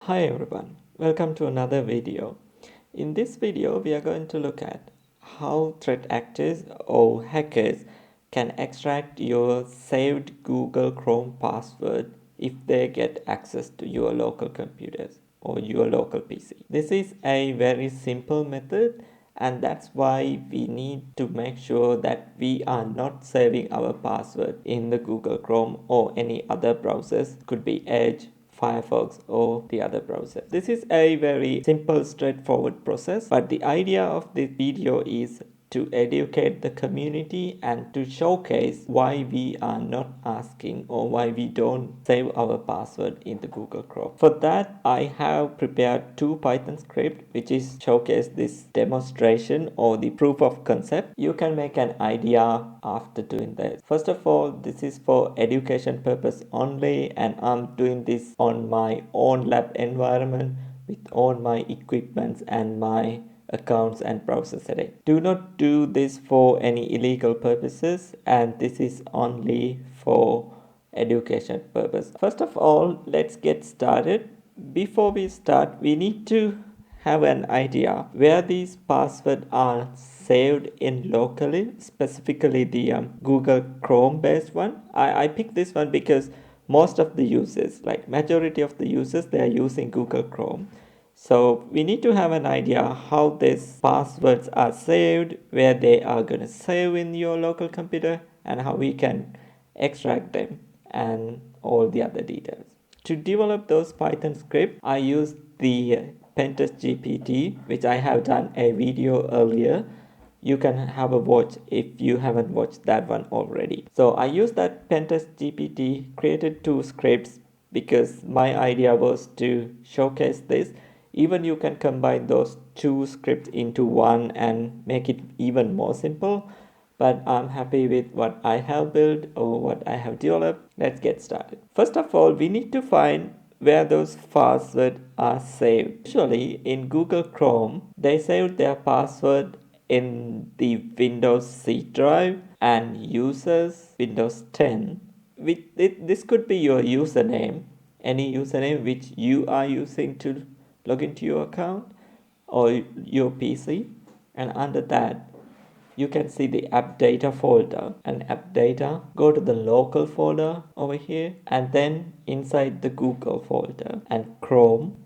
Hi everyone, welcome to another video. In this video, we are going to look at how threat actors or hackers can extract your saved Google Chrome password if they get access to your local computers or your local PC. This is a very simple method, and that's why we need to make sure that we are not saving our password in the Google Chrome or any other browsers. Could be Edge, Firefox or the other browser. This is a very simple, straightforward process, but the idea of this video is to educate the community and to showcase why we are not asking or why we don't save our password in the Google Chrome. For that, I have prepared two Python scripts which is showcase this demonstration or the proof of concept. You can make an idea after doing this. First of all, this is for education purpose only, and I'm doing this on my own lab environment with all my equipments and my accounts and browser setting. Do not do this for any illegal purposes, and this is only for education purpose. First of all, let's get started. Before we start, we need to have an idea where these passwords are saved in locally, specifically the Google Chrome based one. I picked this one because most of the users, like majority of the users, they are using Google Chrome. So we need to have an idea how these passwords are saved, where they are going to save in your local computer, and how we can extract them and all the other details. To develop those Python scripts, I used the Pentest GPT, which I have done a video earlier. You can have a watch if you haven't watched that one already. So I used that Pentest GPT, created two scripts because my idea was to showcase this. Even you can combine those two scripts into one and make it even more simple, but I'm happy with what I have built or what I have developed. Let's get started. First of all, we need to find where those passwords are saved. Usually in Google Chrome, they save their password in the Windows C drive and users Windows 10. This could be your username, any username which you are using to log into your account or your PC, and under that you can see the app data folder, and app data, go to the local folder over here, and then inside the Google folder and Chrome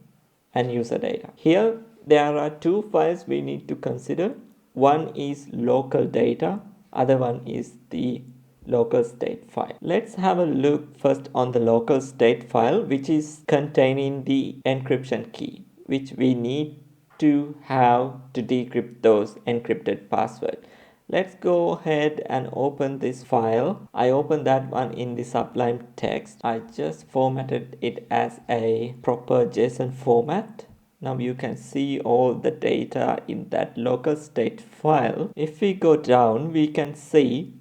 and user data. Here there are two files we need to consider. One is local data, other one is the local state file. Let's have a look first on the local state file, which is containing the encryption key which we need to have to decrypt those encrypted passwords. Let's go ahead and open this file. I opened that one in the Sublime Text. I just formatted it as a proper JSON format. Now you can see all the data in that local state file. If we go down, we can see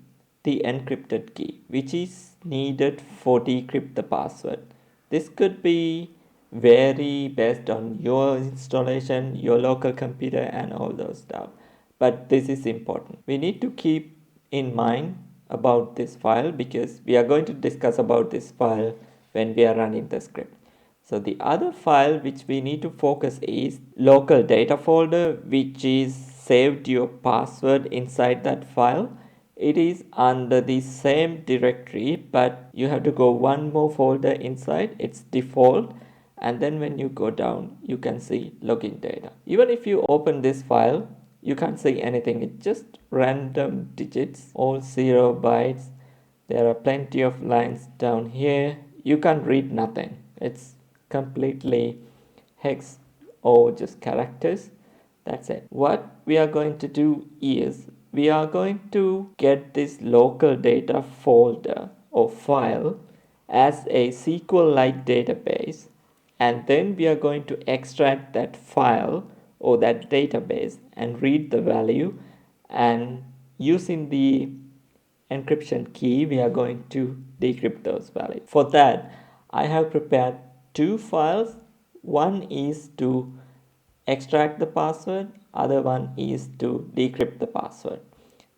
the encrypted key, which is needed for decrypt the password. This could be vary based on your installation, your local computer, and all those stuff. But this is important. We need to keep in mind about this file because we are going to discuss about this file when we are running the script. So the other file which we need to focus is local data folder, which is saved your password inside that file. It is under the same directory, but you have to go one more folder inside. It's default, and then when you go down you can see login data. Even if you open this file, you can't see anything. It's just random digits, all 0 bytes. There are plenty of lines down here. You can't read nothing. It's completely hex or just characters. That's it. What we are going to do is we are going to get this local data folder or file as a SQLite database, and then we are going to extract that file or that database and read the value, and using the encryption key we are going to decrypt those values. For that, I have prepared two files. One is to extract the password, other one is to decrypt the password.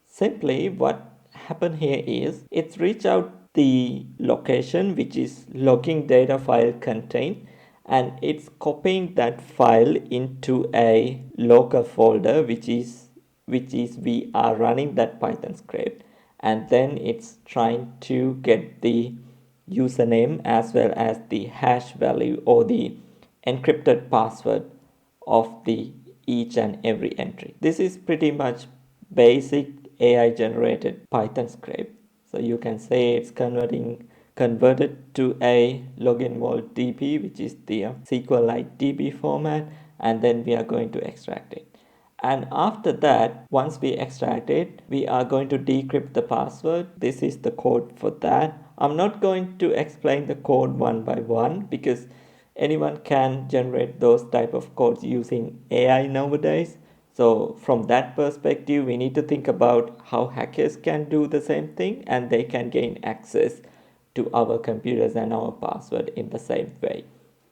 Simply what happened here is it's reach out the location which is logging data file contained, and it's copying that file into a local folder which is we are running that Python script, and then it's trying to get the username as well as the hash value or the encrypted password of the each and every entry. This is pretty much basic AI generated Python script. So you can say it's converted to a login vault DB, which is the SQLite DB format, and then we are going to extract it. And after that, once we extract it, we are going to decrypt the password. This is the code for that. I'm not going to explain the code one by one because anyone can generate those type of codes using AI nowadays. So from that perspective, we need to think about how hackers can do the same thing and they can gain access to our computers and our password in the same way.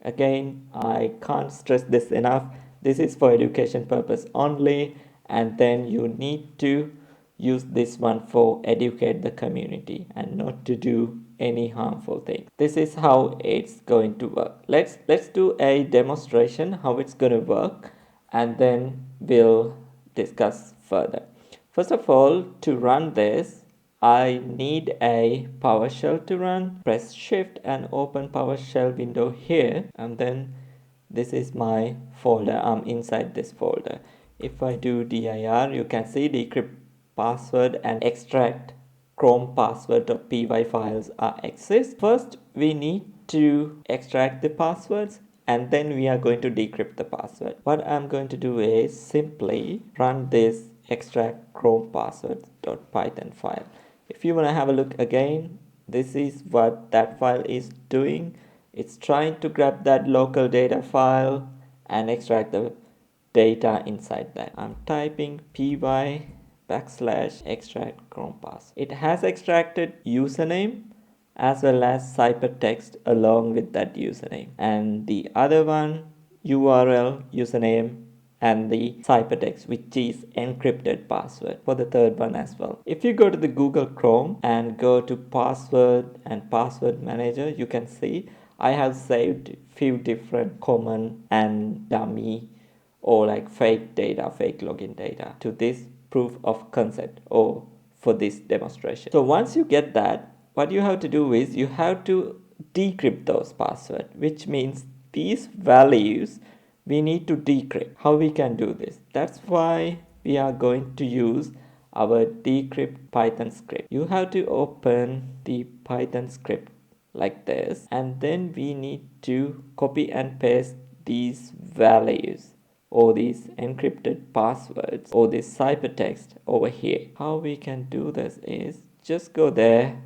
Again, I can't stress this enough. This is for education purpose only, and then you need to use this one for educate the community and not to do any harmful thing. This is how it's going to work. Let's do a demonstration how it's going to work, and then we'll discuss further. First of all, to run this, I need a PowerShell to run. Press Shift and open PowerShell window here, and then this is my folder. I'm inside this folder. If I do dir, you can see decrypt password and extract Chrome password.py files are exist. First, we need to extract the passwords, and then we are going to decrypt the password. What I'm going to do is simply run this extract Chrome passwords.python file. If you want to have a look again, this is what that file is doing. It's trying to grab that local data file and extract the data inside that. I'm typing py /extract Chrome pass. It has extracted username as well as ciphertext along with that username, and the other one URL, username, and the ciphertext, which is encrypted password for the third one as well. If you go to the Google Chrome and go to password and password manager, you can see I have saved few different common and dummy or like fake data, fake login data to this proof of concept or for this demonstration. So once you get that, what you have to do is you have to decrypt those passwords, which means these values we need to decrypt. How we can do this? That's why we are going to use our decrypt Python script. You have to open the Python script like this, and then we need to copy and paste these values or these encrypted passwords or this ciphertext over here. How we can do this is just go there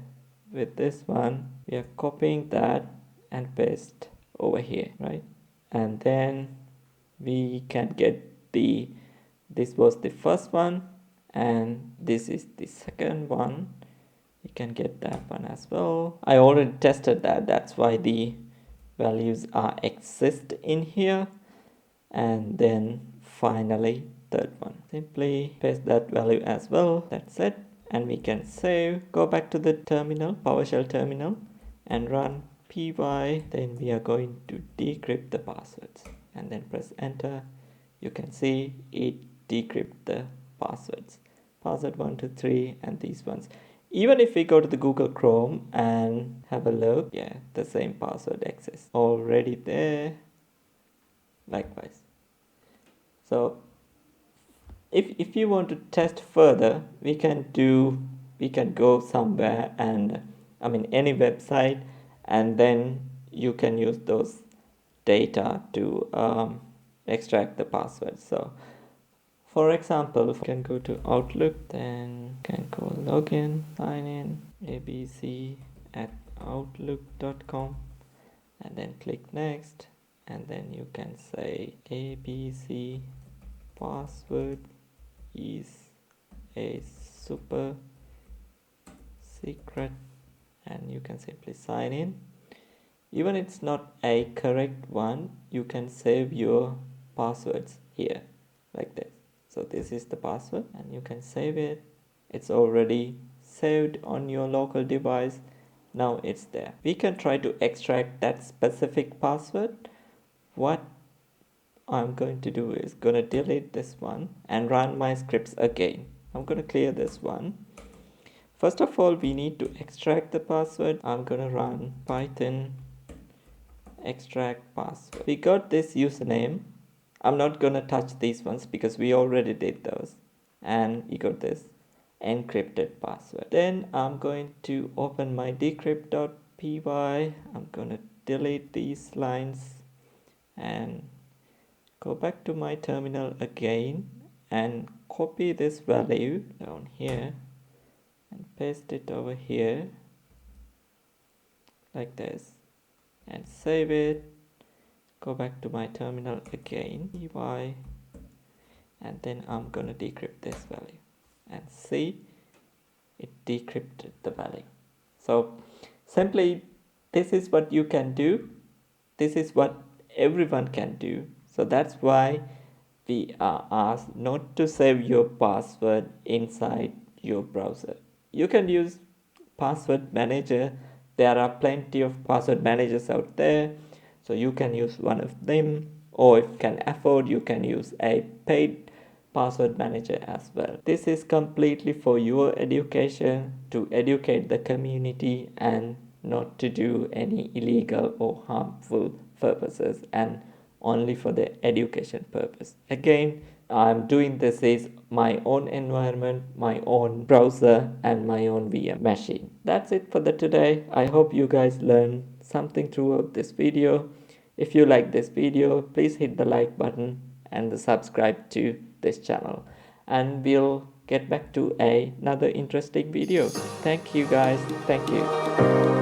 with this one. We are copying that and paste over here, right? And then we can get this was the first one and this is the second one. You can get that one as well. I already tested that. That's why the values are exist in here. And then finally third one, simply paste that value as well. That's it, and we can save. Go back to the terminal, PowerShell terminal, and run py. Then we are going to decrypt the passwords and then press enter. You can see it decrypt the passwords, password 1 2 3 and these ones. Even if we go to the Google Chrome and have a look, yeah, the same password exists already there. Likewise. So if you want to test further, we can go somewhere and any website, and then you can use those data to extract the password. So for example, you can go to Outlook, then can go login, sign in, abc@outlook.com, and then click next. And then you can say ABC password is a super secret, and you can simply sign in. Even it's not a correct one, you can save your passwords here like this. So this is the password and you can save it. It's already saved on your local device. Now it's there. We can try to extract that specific password. What I'm going to do is going to delete this one and run my scripts again. I'm going to clear this one. First of all, we need to extract the password. I'm going to run python extract password. We got this username. I'm not going to touch these ones because we already did those. And we got this encrypted password. Then I'm going to open my decrypt.py. I'm going to delete these lines and go back to my terminal again and copy this value down here and paste it over here like this and save it. Go back to my terminal again, py, and then I'm gonna decrypt this value and see it decrypted the value. So simply this is what you can do. This is what everyone can do. So that's why we are asked not to save your password inside your browser. You can use password manager. There are plenty of password managers out there, so you can use one of them, or if you can afford, you can use a paid password manager as well. This is completely for your education, to educate the community and not to do any illegal or harmful purposes, and only for the education purpose. Again, I'm doing this is my own environment, my own browser and my own VM machine. That's it for the today. I hope you guys learned something throughout this video. If you like this video, please hit the like button and the subscribe to this channel, and we'll get back to another interesting video. Thank you guys. Thank you.